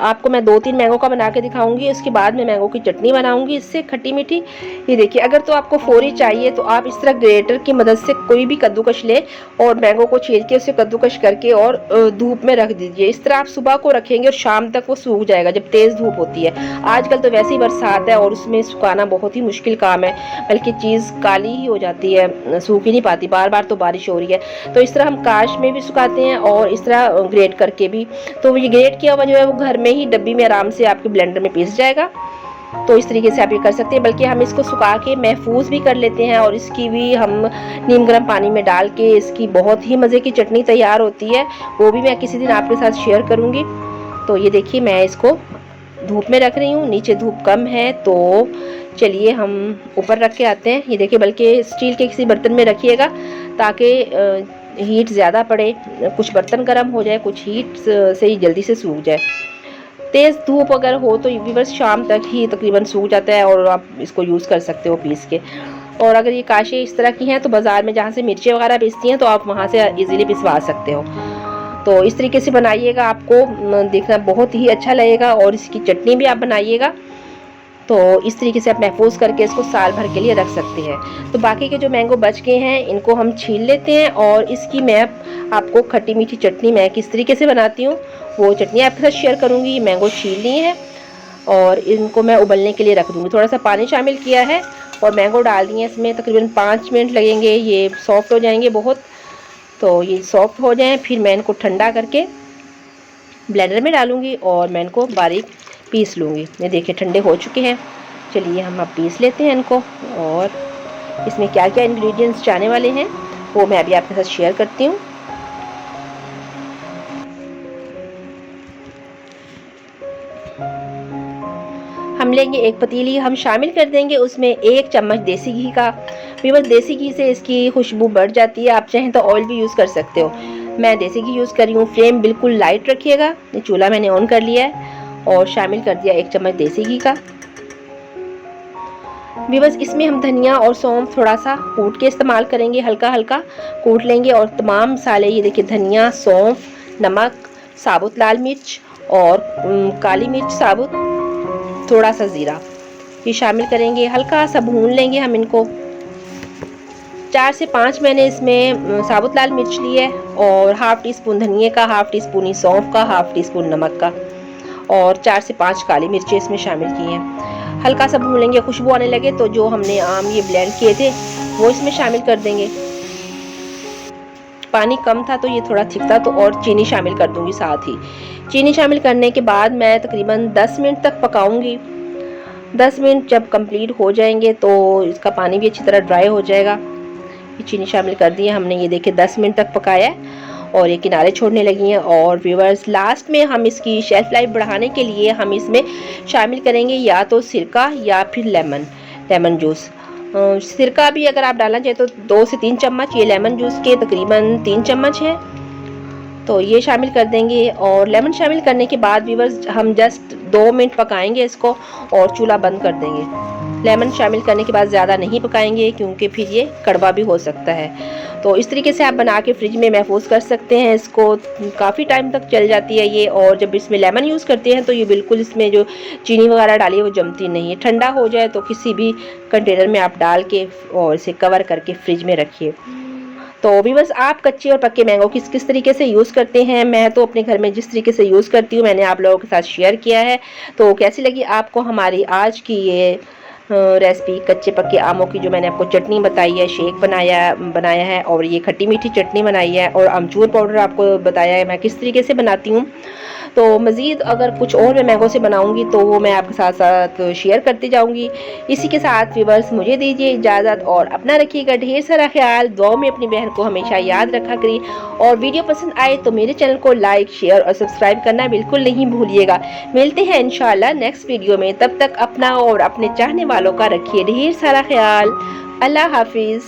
आपको मैं 2-3 मैंगो का बना के दिखाऊंगी, उसके बाद मैं मैंगो की चटनी बनाऊंगी इससे खट्टी मीठी। ये देखिए, अगर तो आपको फौरी चाहिए तो आप इस तरह ग्रेटर की मदद से कोई भी कद्दूकश ले और मैंगो को छील के उसे कद्दूकश करके और धूप में रख दीजिए। इस तरह आप सुबह को रखेंगे और शाम तक वो सूख जाएगा जब तेज़ धूप होती है। आजकल तो वैसे ही बरसात है और उसमें सुखाना बहुत ही मुश्किल काम है, बल्कि चीज़ काली ही हो जाती है, सूख ही नहीं पाती, बार बार तो बारिश हो रही है। तो इस तरह हम काश में भी सुखाते हैं और इस तरह ग्रेट करके भी। तो ये ग्रेट किया हुआ जो है वो घर में ही डब्बी में आराम से आपके ब्लेंडर में पीस जाएगा। तो इस तरीके से आप ये कर सकते हैं, बल्कि हम इसको सुखा के महफूज भी कर लेते हैं और इसकी भी हम नीम गर्म पानी में डाल के इसकी बहुत ही मज़े की चटनी तैयार होती है। वो भी मैं किसी दिन आपके साथ शेयर करूँगी। तो ये देखिए, मैं इसको धूप में रख रही हूँ, नीचे धूप कम है तो चलिए हम ऊपर रख के आते हैं। ये देखिए, बल्कि स्टील के किसी बर्तन में रखिएगा ताकि हीट ज़्यादा पड़े, कुछ बर्तन गर्म हो जाए, कुछ हीट से ही जल्दी से सूख जाए। तेज़ धूप अगर हो तो ये बस शाम तक ही तकरीबन सूख जाता है और आप इसको यूज़ कर सकते हो पीस के। और अगर ये काशे इस तरह की हैं तो बाज़ार में जहाँ से मिर्ची वगैरह बेचती हैं तो आप वहाँ से इजीली पिसवा सकते हो। तो इस तरीके से बनाइएगा, आपको देखना बहुत ही अच्छा लगेगा और इसकी चटनी भी आप बनाइएगा। तो इस तरीके से आप महफूज करके इसको साल भर के लिए रख सकते हैं। तो बाकी के जो मैंगो बच गए हैं इनको हम छील लेते हैं और इसकी मैं आपको खट्टी मीठी चटनी मैं किस तरीके से बनाती हूँ वो चटनी आपके साथ शेयर करूँगी। मैंगो छील लिए हैं और इनको मैं उबलने के लिए रख दूँगी। थोड़ा सा पानी शामिल किया है और मैंगो डाल दिए हैं इसमें, तकरीबन 5 मिनट लगेंगे, ये सॉफ्ट हो जाएंगे बहुत। तो ये सॉफ्ट हो जाएं फिर मैं इनको ठंडा करके ब्लेंडर में डालूँगी और मैं इनको बारीक पीस लूँगी। ये देखिए ठंडे हो चुके हैं, चलिए हम अब पीस लेते हैं इनको। और इसमें क्या क्या इंग्रेडिएंट्स जाने वाले हैं वो मैं अभी आपके साथ शेयर करती हूँ। हम लेंगे एक पतीली, हम शामिल कर देंगे उसमें 1 चम्मच देसी घी का। बस देसी घी से इसकी खुशबू बढ़ जाती है, आप चाहें तो ऑयल भी यूज़ कर सकते हो। मैं देसी घी यूज़ कर रही हूँ। फ्लेम बिल्कुल लाइट रखिएगा। ये चूल्हा मैंने ऑन कर लिया है और शामिल कर दिया 1 चम्मच देसी घी का। बस इसमें हम धनिया और सौंफ थोड़ा सा कूट के इस्तेमाल करेंगे, हल्का हल्का कूट लेंगे। और तमाम मसाले, ये देखिए धनिया, सौंफ, नमक, साबुत लाल मिर्च और काली मिर्च साबुत, थोड़ा सा ज़ीरा, ये शामिल करेंगे। हल्का सा भून लेंगे हम इनको। 4 से 5 मैंने इसमें साबुत लाल मिर्च लिए और हाफ़ टी स्पून धनिया का, हाफ़ टी स्पून सौंफ का, हाफ़ टी स्पून नमक का और 4 से 5 काली मिर्चें इसमें शामिल की हैं। हल्का सा भून लेंगे, खुशबू आने लगे तो जो हमने आम ये ब्लेंड किए थे वो इसमें शामिल कर देंगे। पानी कम था तो ये थोड़ा थिक था, तो और चीनी शामिल कर दूंगी साथ ही। चीनी शामिल करने के बाद मैं तकरीबन 10 मिनट तक पकाऊंगी। 10 मिनट जब कंप्लीट हो जाएंगे तो इसका पानी भी अच्छी तरह ड्राई हो जाएगा। ये चीनी शामिल कर दी है हमने, ये देखिए 10 मिनट तक पकाया है और ये किनारे छोड़ने लगी हैं। और व्यूअर्स, लास्ट में हम इसकी शेल्फ लाइफ बढ़ाने के लिए हम इसमें शामिल करेंगे या तो सिरका या फिर लेमन जूस। सिरका भी अगर आप डालना चाहें तो 2 से 3 चम्मच, ये लेमन जूस के तकरीबन 3 चम्मच है, तो ये शामिल कर देंगे। और लेमन शामिल करने के बाद व्यूअर्स हम जस्ट 2 मिनट पकाएंगे इसको और चूल्हा बंद कर देंगे। लेमन शामिल करने के बाद ज़्यादा नहीं पकाएंगे क्योंकि फिर ये कड़वा भी हो सकता है। तो इस तरीके से आप बना के फ्रिज में महफूज कर सकते हैं, इसको काफ़ी टाइम तक चल जाती है ये। और जब इसमें लेमन यूज़ करते हैं तो ये बिल्कुल इसमें जो चीनी वगैरह डाली है वो जमती नहीं है। ठंडा हो जाए तो किसी भी कंटेनर में आप डाल के और इसे कवर करके फ्रिज में रखिए। तो भी बस आप कच्चे और पक्के मैंगो किस तरीके से यूज़ करते हैं, मैं तो अपने घर में जिस तरीके से यूज़ करती हूँ मैंने आप लोगों के साथ शेयर किया है। तो कैसी लगी आपको हमारी आज की ये रेसिपी, कच्चे पक्के आमों की जो मैंने आपको चटनी बताई है, शेक बनाया है और ये खट्टी मीठी चटनी बनाई है और अमचूर पाउडर आपको बताया है मैं किस तरीके से बनाती हूँ। तो मज़ीद अगर कुछ और मैं मैंगो से बनाऊंगी तो वो मैं आपके साथ साथ शेयर करती जाऊंगी। इसी के साथ व्यूअर्स मुझे दीजिए इजाज़त और अपना रखिएगा ढेर सारा ख्याल। दुआ में अपनी बहन को हमेशा याद रखा करिए और वीडियो पसंद आए तो मेरे चैनल को लाइक, शेयर और सब्सक्राइब करना बिल्कुल नहीं भूलिएगा। मिलते हैं इंशाल्लाह नेक्स्ट वीडियो में, तब तक अपना और अपने चाहने वालों का रखिए ढेर सारा ख्याल। अल्लाह हाफिज़।